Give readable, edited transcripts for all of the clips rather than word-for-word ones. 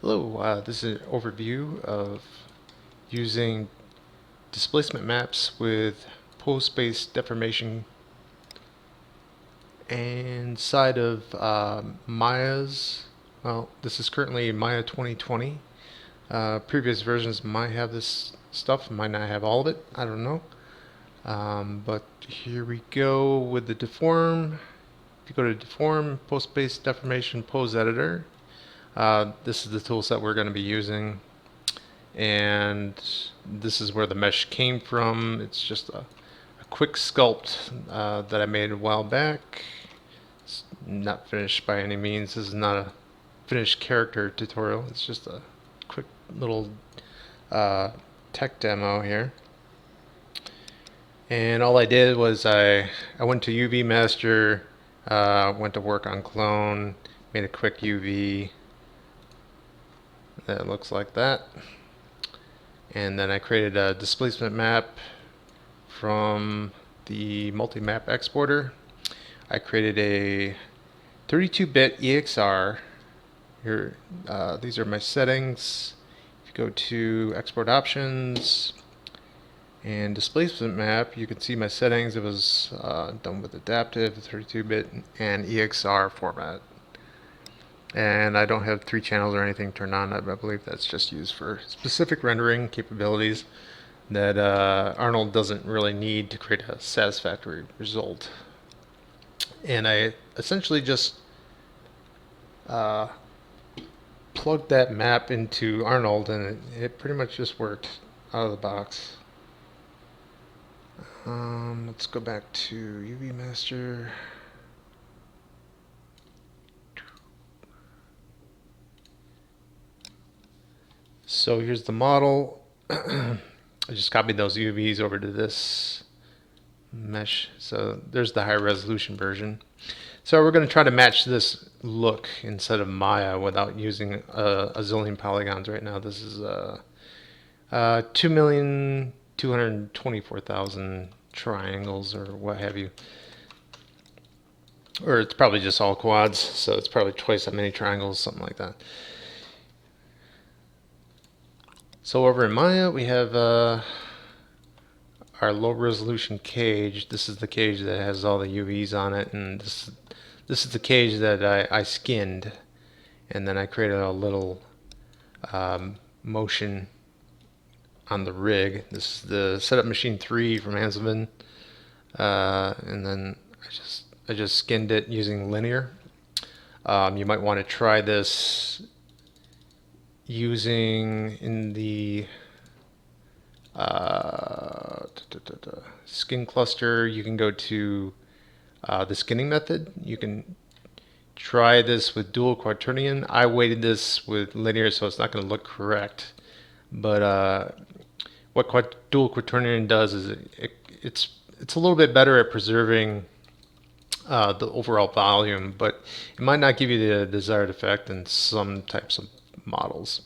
Hello, this is an overview of using displacement maps with pole-space deformation inside of Maya's. Well, this is currently Maya 2020. Previous versions might have this stuff, might not have all of it. I don't know. But here we go with the deform. If you go to deform, pole-space deformation pose editor, this is the tool set we're going to be using. And this is where the mesh came from. It's just a quick sculpt that I made a while back. It's not finished by any means. This is not a finished character tutorial. It's just a quick little tech demo here. And all I did was I went to UV Master, went to work on clone, made a quick UV that looks like that. And then I created a displacement map from the multi-map exporter. I created a 32-bit EXR. Here, these are my settings. If you go to export options and displacement map, you can see my settings. It was done with adaptive, 32-bit, and EXR format. And I don't have 3 channels or anything turned on. I believe that's just used for specific rendering capabilities that Arnold doesn't really need to create a satisfactory result. And I essentially just plugged that map into Arnold, and it pretty much just worked out of the box. Let's go back to UV Master. So here's the model. I just copied those UVs over to this mesh. So there's the high resolution version. So we're going to try to match this look instead of Maya without using a zillion polygons right now. This is 2,224,000 triangles or what have you. Or it's probably just all quads, so it's probably twice that many triangles, something like that. So over in Maya, we have our low resolution cage. This is the cage that has all the UVs on it, and this is the cage that I skinned, and then I created a little motion on the rig. This is the setup machine 3 from Hanselman, and then I just skinned it using linear. You might want to try this using in the skin cluster. You can go to the skinning method. You can try this with dual quaternion. I weighted this with linear, so it's not going to look correct. But what dual quaternion does is it's a little bit better at preserving the overall volume, but it might not give you the desired effect in some types of models.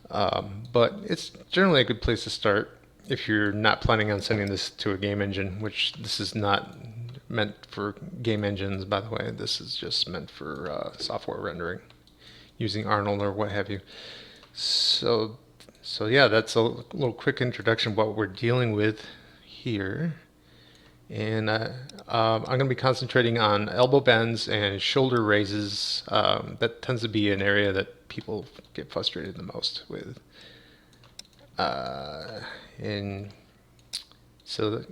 But it's generally a good place to start if you're not planning on sending this to a game engine, which this is not meant for game engines, by the way. This is just meant for software rendering using Arnold or what have you. So yeah, that's a little quick introduction of what we're dealing with here. And I'm going to be concentrating on elbow bends and shoulder raises. That tends to be an area that people get frustrated the most with. And so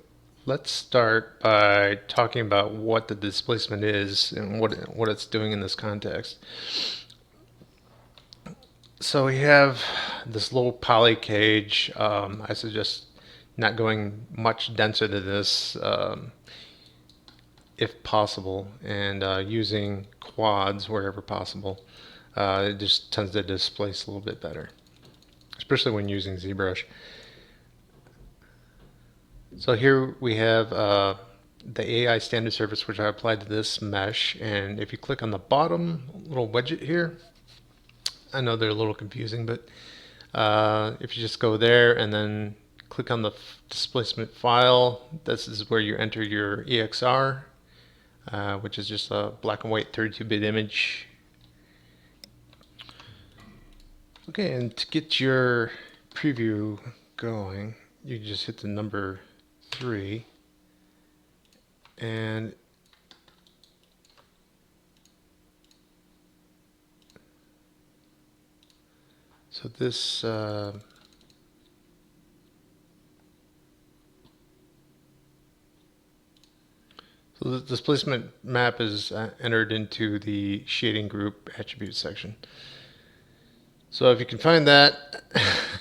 let's start by talking about what the displacement is and what it's doing in this context. So we have this little poly cage. I suggest not going much denser than this if possible, and using quads wherever possible. It just tends to displace a little bit better, especially when using ZBrush. So here we have the AI standard surface, which I applied to this mesh, and if you click on the bottom little widget here, I know they're a little confusing, but if you just go there and then click on the displacement file, this is where you enter your EXR, which is just a black and white 32-bit image. Okay, and to get your preview going, you just hit the number 3, and so this so the displacement map is entered into the shading group attribute section. So if you can find that,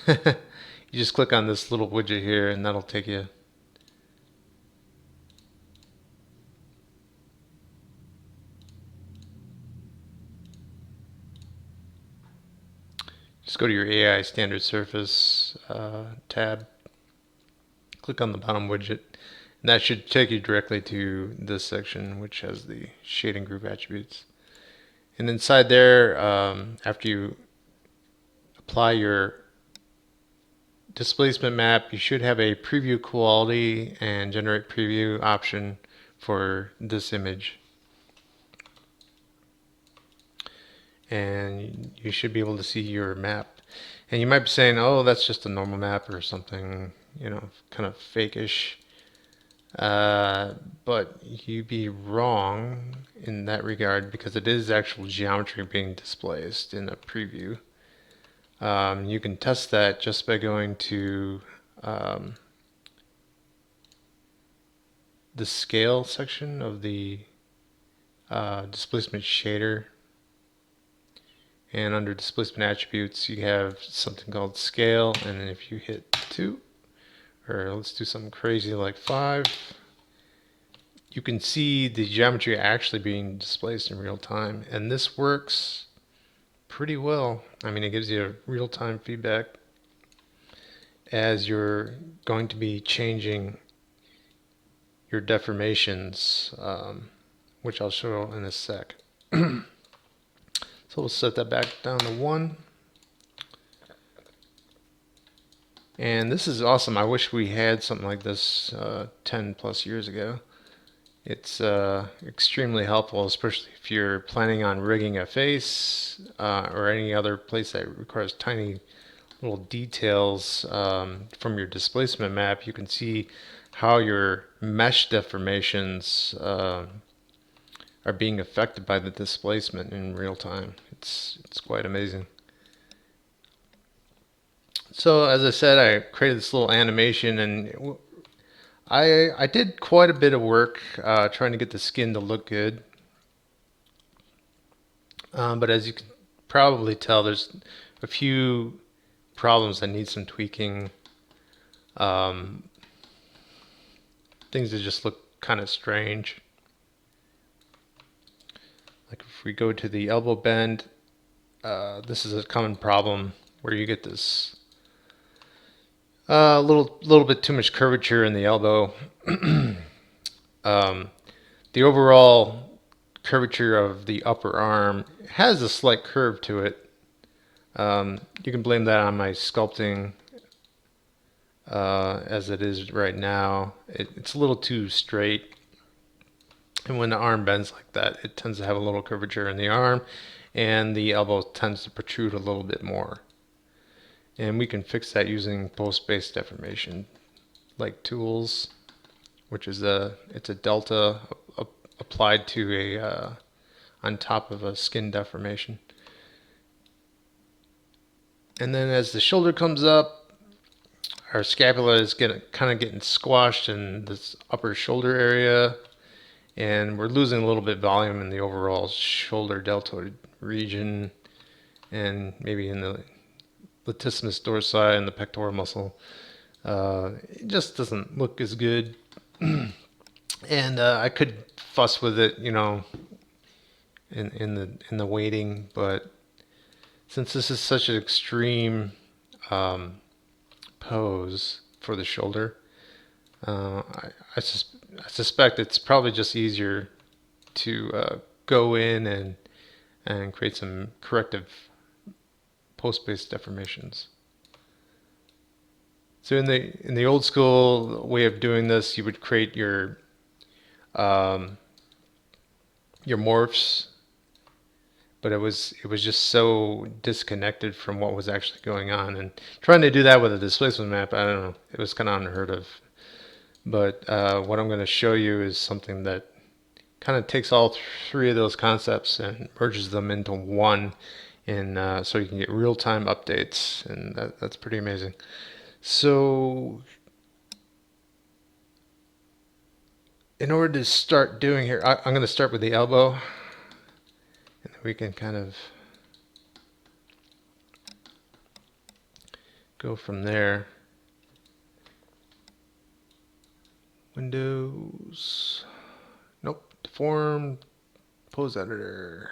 you just click on this little widget here, and that'll take you. Just go to your AI standard surface tab, click on the bottom widget, and that should take you directly to this section, which has the shading group attributes. And inside there, after you apply your displacement map, you should have a preview quality and generate preview option for this image. And you should be able to see your map. And you might be saying, oh, that's just a normal map or something, kind of fake-ish. But you'd be wrong in that regard because it is actual geometry being displaced in a preview. You can test that just by going to the scale section of the displacement shader. And under displacement attributes, you have something called scale. And then if you hit 2, or let's do something crazy like 5, you can see the geometry actually being displaced in real time. And this works pretty well. I mean, it gives you real-time feedback as you're going to be changing your deformations, which I'll show in a sec. So we'll set that back down to 1. And this is awesome. I wish we had something like this 10 plus years ago. It's extremely helpful, especially if you're planning on rigging a face or any other place that requires tiny little details from your displacement map. You can see how your mesh deformations are being affected by the displacement in real time. It's quite amazing. So as I said, I created this little animation, and I did quite a bit of work trying to get the skin to look good. But as you can probably tell, there's a few problems that need some tweaking. Things that just look kind of strange. Like if we go to the elbow bend, this is a common problem where you get this little bit too much curvature in the elbow. The overall curvature of the upper arm has a slight curve to it. You can blame that on my sculpting as it is right now. It's a little too straight. And when the arm bends like that, it tends to have a little curvature in the arm, and the elbow tends to protrude a little bit more. And we can fix that using post-based deformation, like tools, which is it's a delta applied to a on top of a skin deformation. And then as the shoulder comes up, our scapula is kind of getting squashed in this upper shoulder area, and we're losing a little bit of volume in the overall shoulder deltoid region, and maybe in the latissimus dorsi and the pectoral muscle. It just doesn't look as good. And I could fuss with it, in the weighting, but since this is such an extreme pose for the shoulder, I suspect it's probably just easier to go in and create some corrective post-based deformations. So in the old school way of doing this, you would create your morphs but it was just so disconnected from what was actually going on. And trying to do that with a displacement map, I don't know, it was kind of unheard of. But what I'm going to show you is something that kind of takes all three of those concepts and merges them into one, and so you can get real-time updates, and that's pretty amazing. So in order to start doing here, I'm going to start with the elbow, and we can kind of go from there. Windows, nope, deform, pose editor.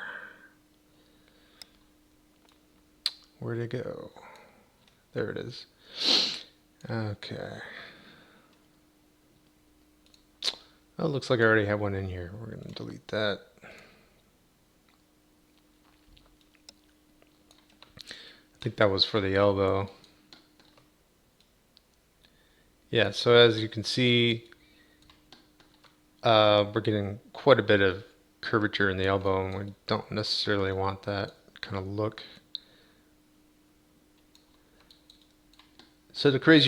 Where'd it go? There it is. Okay. Oh, it looks like I already have one in here. We're going to delete that. I think that was for the elbow. Yeah, so as you can see, we're getting quite a bit of curvature in the elbow, and we don't necessarily want that kind of look. So to create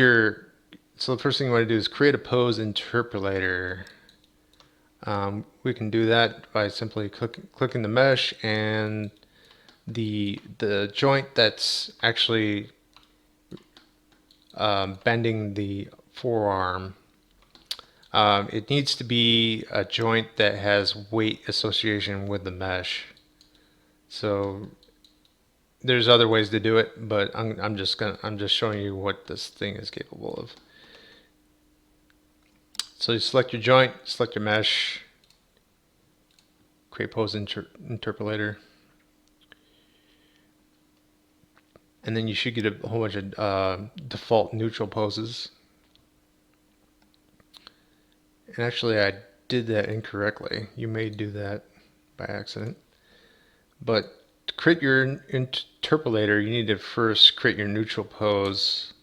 so the first thing you want to do is create a pose interpolator. We can do that by simply clicking the mesh, and the joint that's actually bending the forearm, it needs to be a joint that has weight association with the mesh. So there's other ways to do it, but I'm just showing you what this thing is capable of. So you select your joint, select your mesh, create pose interpolator, and then you should get a whole bunch of default neutral poses. And actually, I did that incorrectly. You may do that by accident. But to create your interpolator, you need to first create your neutral pose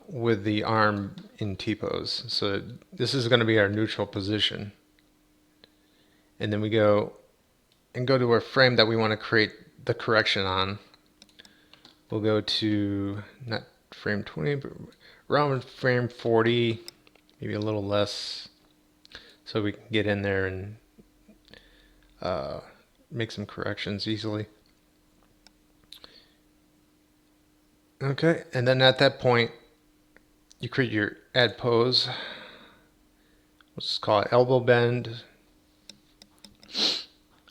with the arm in T-pose. So this is going to be our neutral position. And then we go to our frame that we want to create the correction on. We'll go to, not frame 20, but around frame 40, maybe a little less, so we can get in there and make some corrections easily. Okay, and then at that point, you create your add pose. Let's call it elbow bend,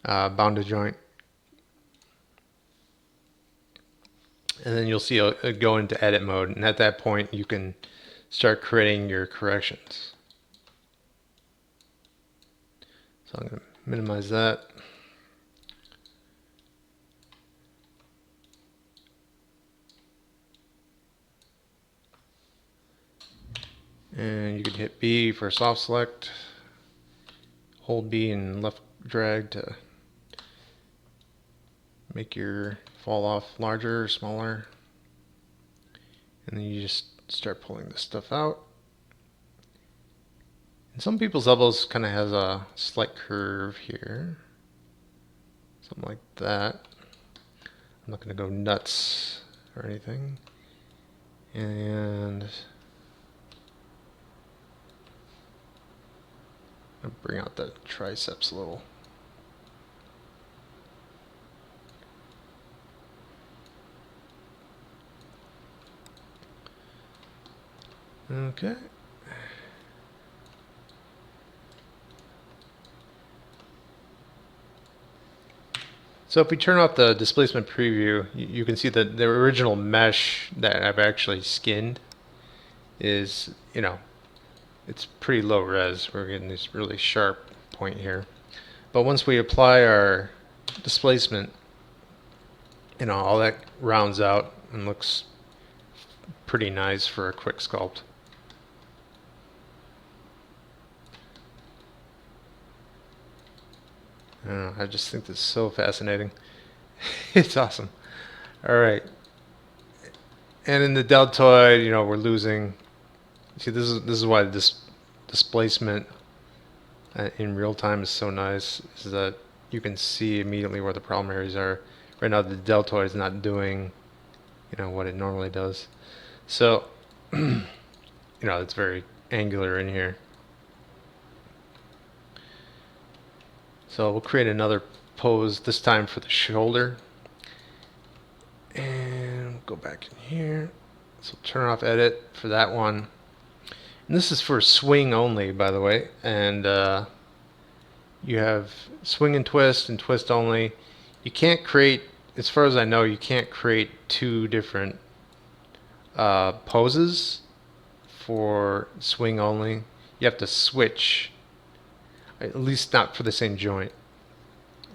bounded joint. And then you'll see it'll go into edit mode, and at that point you can start creating your corrections. So I'm going to minimize that. And you can hit B for soft select, hold B and left drag to make your fall off larger or smaller. And then you just start pulling this stuff out. And some people's elbows kind of has a slight curve here. Something like that. I'm not going to go nuts or anything. And I'll bring out the triceps a little. Okay. So if we turn off the displacement preview, you can see that the original mesh that I've actually skinned is, it's pretty low res. We're getting this really sharp point here. But once we apply our displacement, all that rounds out and looks pretty nice for a quick sculpt. I don't know, I just think this is so fascinating. It's awesome. All right. And in the deltoid, we're losing. See, this is why this displacement in real time is so nice. Is that you can see immediately where the problem areas are. Right now the deltoid is not doing, what it normally does. So, it's very angular in here. So we'll create another pose, this time for the shoulder. And go back in here. So turn off edit for that one. And this is for swing only, by the way. And you have swing and twist only. You can't create, as far as I know, you can't create two different poses for swing only. You have to switch, at least not for the same joint.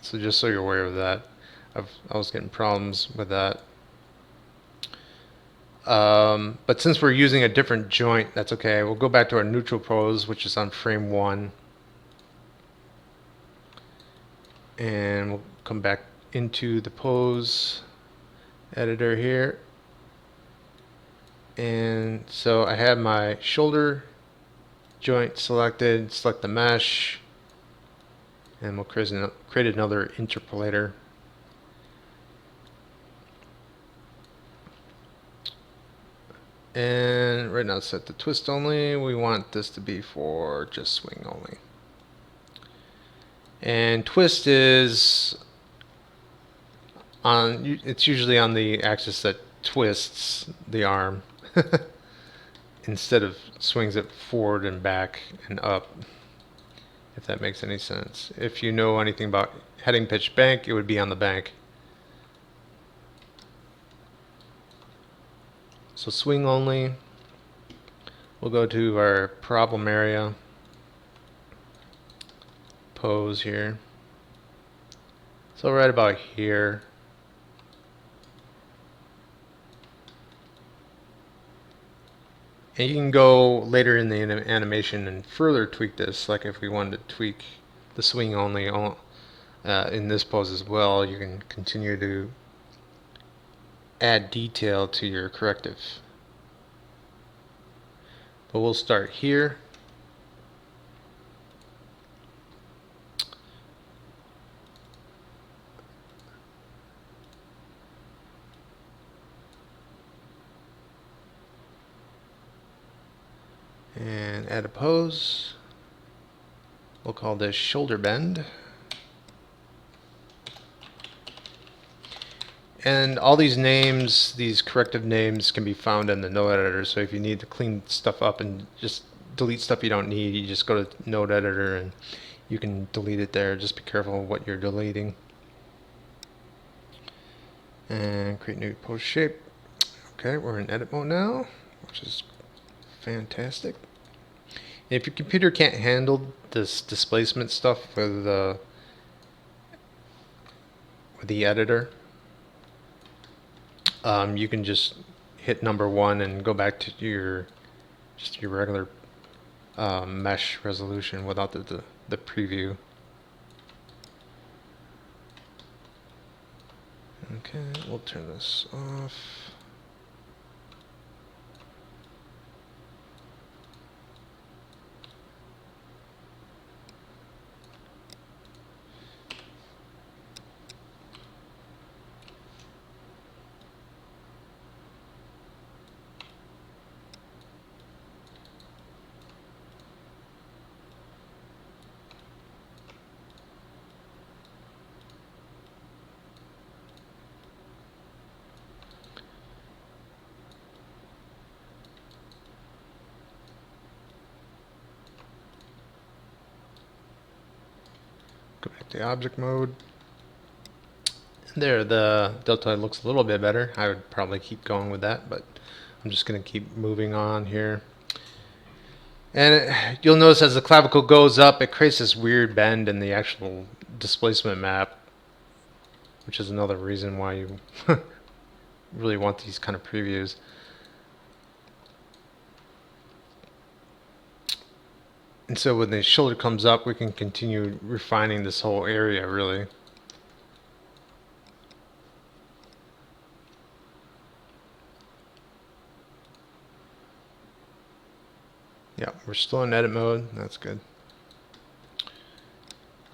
So just so you're aware of that. I was getting problems with that. But since we're using a different joint, that's okay. We'll go back to our neutral pose, which is on frame 1. And we'll come back into the pose editor here. And so I have my shoulder joint selected, select the mesh, and we'll create another interpolator. And right now it's set to twist only. We want this to be for just swing only. And twist is it's usually on the axis that twists the arm instead of swings it forward and back and up, if that makes any sense. If you know anything about heading pitch bank, it would be on the bank. So swing only. We'll go to our problem area pose here. So right about here. And you can go later in the animation and further tweak this, like if we wanted to tweak the swing only in this pose as well, you can continue to add detail to your corrective. But we'll start here. And add a pose. We'll call this shoulder bend. And all these names, these corrective names, can be found in the node editor. So if you need to clean stuff up and just delete stuff you don't need, you just go to node editor and you can delete it there. Just be careful of what you're deleting. And create new pose shape. Okay, we're in edit mode now, which is fantastic. And if your computer can't handle this displacement stuff with the editor, you can just hit number 1 and go back to your regular mesh resolution without the preview. Okay, we'll turn this off. Go back to object mode. There, the deltoid looks a little bit better. I would probably keep going with that, but I'm just going to keep moving on here. And you'll notice as the clavicle goes up, it creates this weird bend in the actual displacement map, which is another reason why you really want these kind of previews. And so when the shoulder comes up, we can continue refining this whole area, really. Yeah, we're still in edit mode. That's good.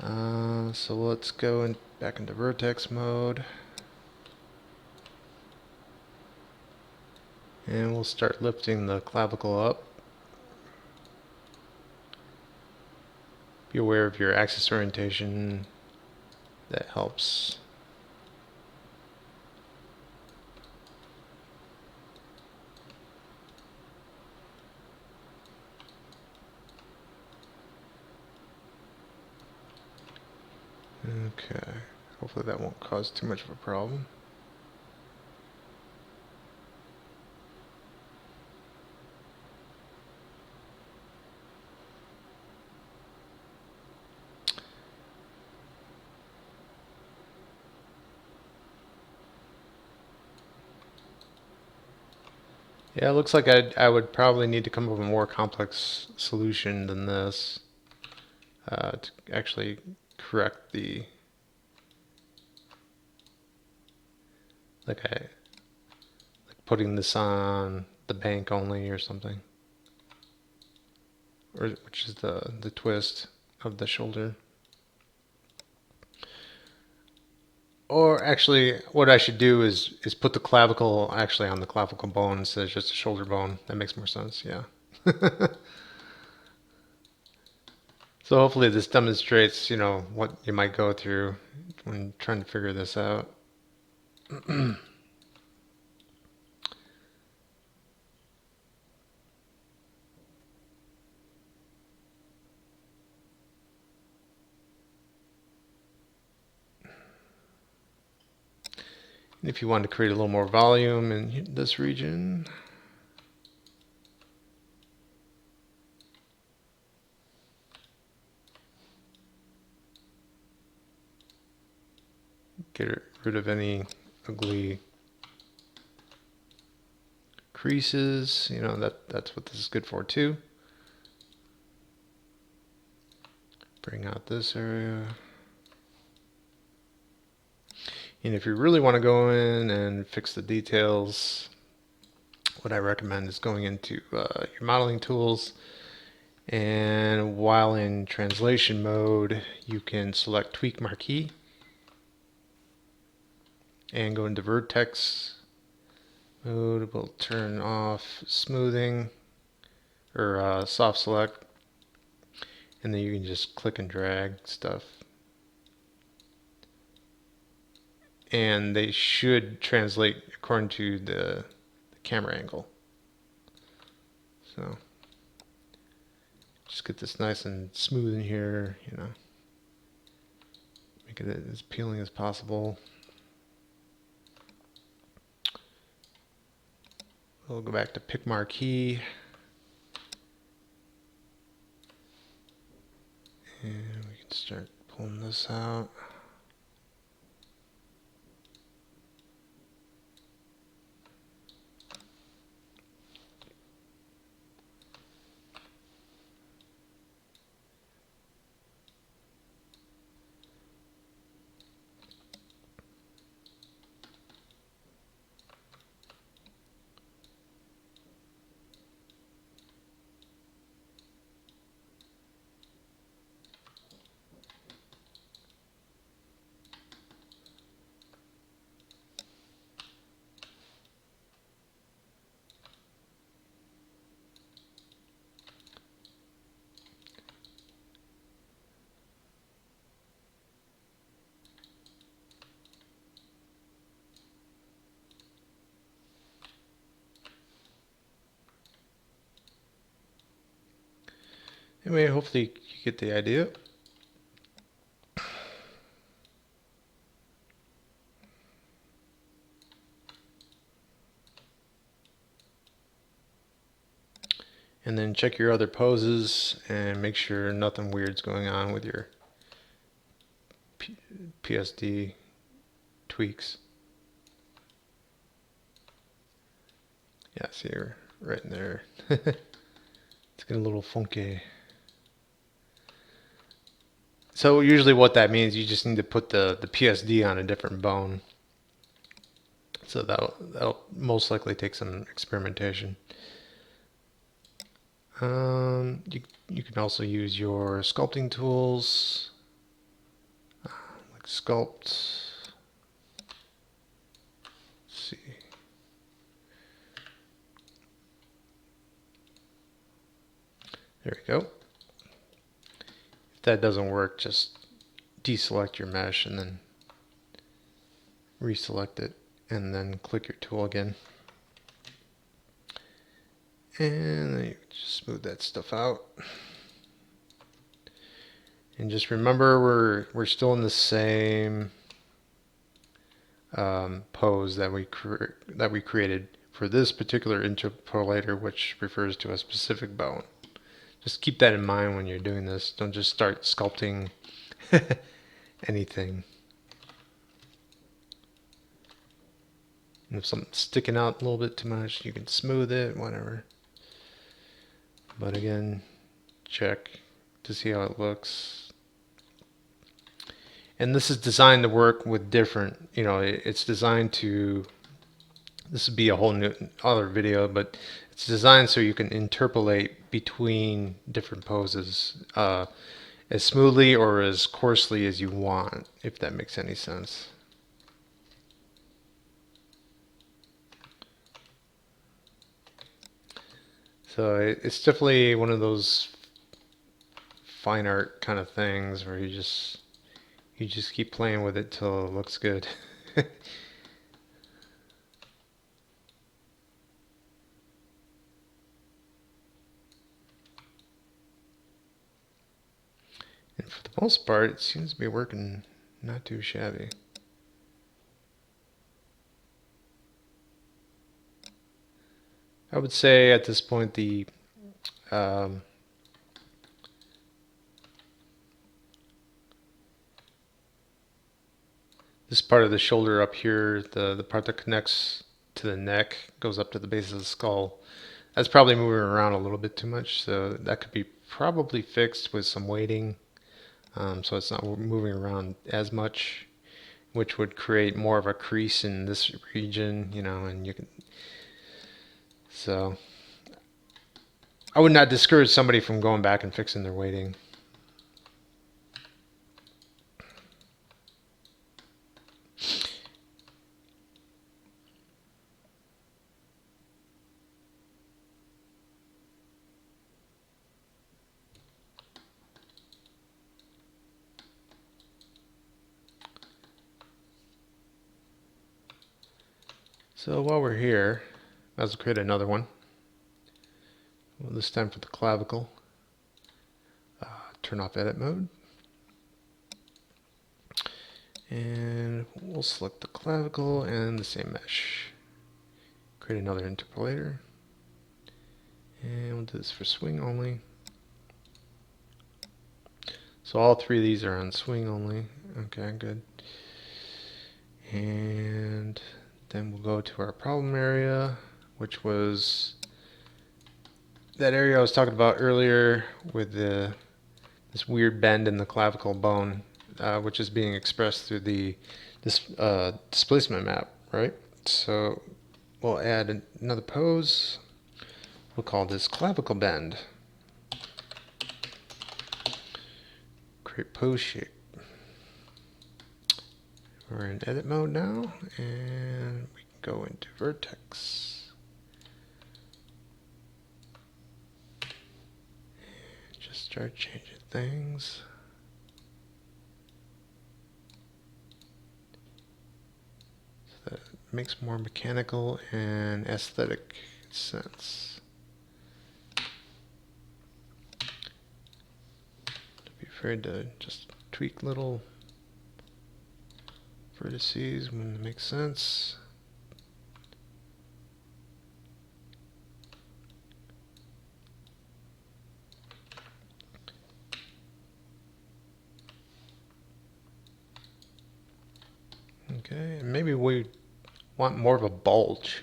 So let's go back into vertex mode. And we'll start lifting the clavicle up. Be aware of your axis orientation. That helps. Okay. Hopefully that won't cause too much of a problem. Yeah, it looks like I would probably need to come up with a more complex solution than this to actually correct the like putting this on the bank only or something, or which is the twist of the shoulder. Or actually, what I should do is put the clavicle actually on the clavicle bone instead of just a shoulder bone. That makes more sense. Yeah. So hopefully this demonstrates, what you might go through when trying to figure this out. If you want to create a little more volume in this region, get rid of any ugly creases. That's what this is good for too. Bring out this area. And if you really want to go in and fix the details, what I recommend is going into your modeling tools, and while in translation mode, you can select tweak marquee and go into vertex mode. We'll turn off smoothing or soft select, and then you can just click and drag stuff, and they should translate according to the camera angle. So just get this nice and smooth in here, make it as appealing as possible. We'll go back to pick marquee, and we can start pulling this out. Anyway, hopefully you get the idea. And then check your other poses and make sure nothing weird's going on with your PSD tweaks. Yeah, see, you're right in there. It's getting a little funky. So usually what that means, you just need to put the PSD on a different bone. So that'll most likely take some experimentation. You can also use your sculpting tools Click sculpt. Let's see. There we go. If that doesn't work, just deselect your mesh and then reselect it, and then click your tool again. And then you just smooth that stuff out. And just remember, we're still in the same pose that we created for this particular interpolator, which refers to a specific bone. Just keep that in mind when you're doing this. Don't just start sculpting anything. And if something's sticking out a little bit too much, you can smooth it, whatever. But again, check to see how it looks. And this is designed to work with different, it's designed to, this would be a whole new other video, but it's designed so you can interpolate between different poses as smoothly or as coarsely as you want, if that makes any sense. So it's definitely one of those fine art kind of things where you just keep playing with it till it looks good. And for the most part, it seems to be working not too shabby. I would say at this point the this part of the shoulder up here, the part that connects to the neck, goes up to the base of the skull. That's probably moving around a little bit too much, so that could be probably fixed with some weighting, so it's not moving around as much, which would create more of a crease in this region, and you can. So I would not discourage somebody from going back and fixing their weighting. So while we're here, let's create another one. Well, this time for the clavicle. Turn off edit mode. And we'll select the clavicle and the same mesh. Create another interpolator. And we'll do this for swing only. So all three of these are on swing only. Okay, good. And then we'll go to our problem area, which was that area I was talking about earlier with this weird bend in the clavicle bone, which is being expressed through this displacement map, right? So we'll add another pose. We'll call this clavicle bend. Create pose shape. We're in edit mode now, and we can go into vertex. And just start changing things. So that it makes more mechanical and aesthetic sense. Don't be afraid to just tweak little vertices when it makes sense. Okay, and maybe we want more of a bulge,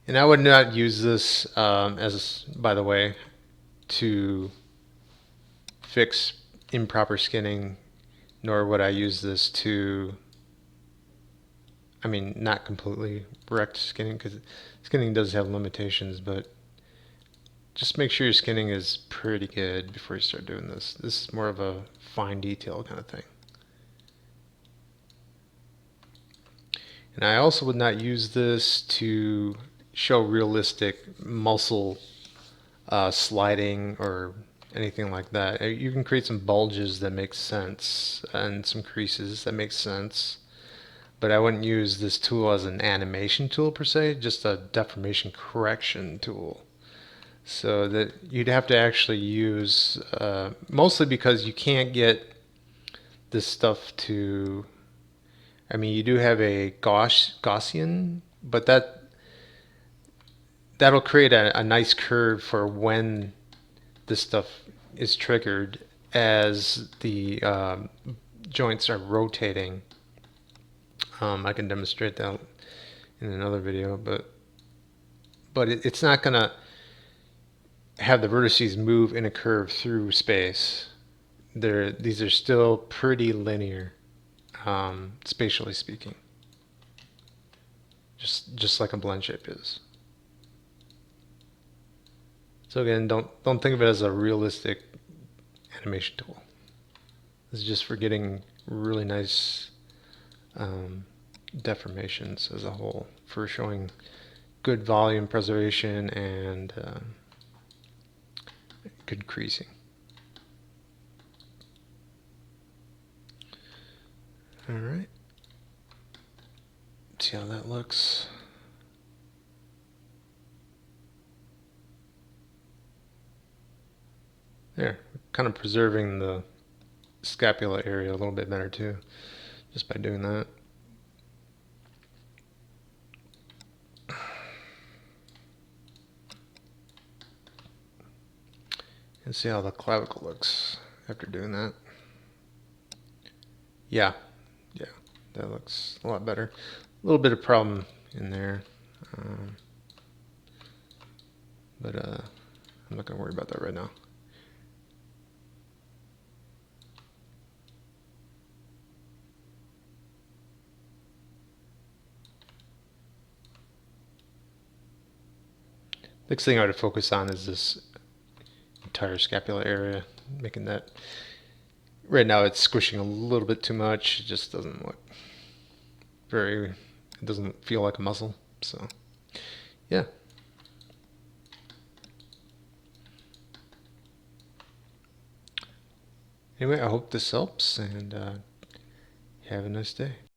And I would not use this by the way, to fix improper skinning, nor would I use this to, not completely wrecked skinning, because skinning does have limitations, but just make sure your skinning is pretty good before you start doing this. This is more of a fine detail kind of thing. And I also would not use this to show realistic muscle sliding or anything like that. You can create some bulges that make sense and some creases that make sense, but I wouldn't use this tool as an animation tool per se, just a deformation correction tool. So that you'd have to actually use, mostly because you can't get this stuff to, I mean, you do have a Gaussian, but that'll create a nice curve for when this stuff is triggered as the joints are rotating. I can demonstrate that in another video, but it's not gonna have the vertices move in a curve through space. These are still pretty linear, spatially speaking, just like a blend shape is. So again, don't think of it as a realistic animation tool. This is just for getting really nice deformations as a whole, for showing good volume preservation and good creasing. All right, see how that looks. There, kind of preserving the scapula area a little bit better too, just by doing that. And see how the clavicle looks after doing that. Yeah, yeah, that looks a lot better. A little bit of problem in there, but I'm not gonna worry about that right now. Next thing I would focus on is this entire scapular area, making that, right now it's squishing a little bit too much. It just doesn't look very, it doesn't feel like a muscle. So yeah. Anyway, I hope this helps, and have a nice day.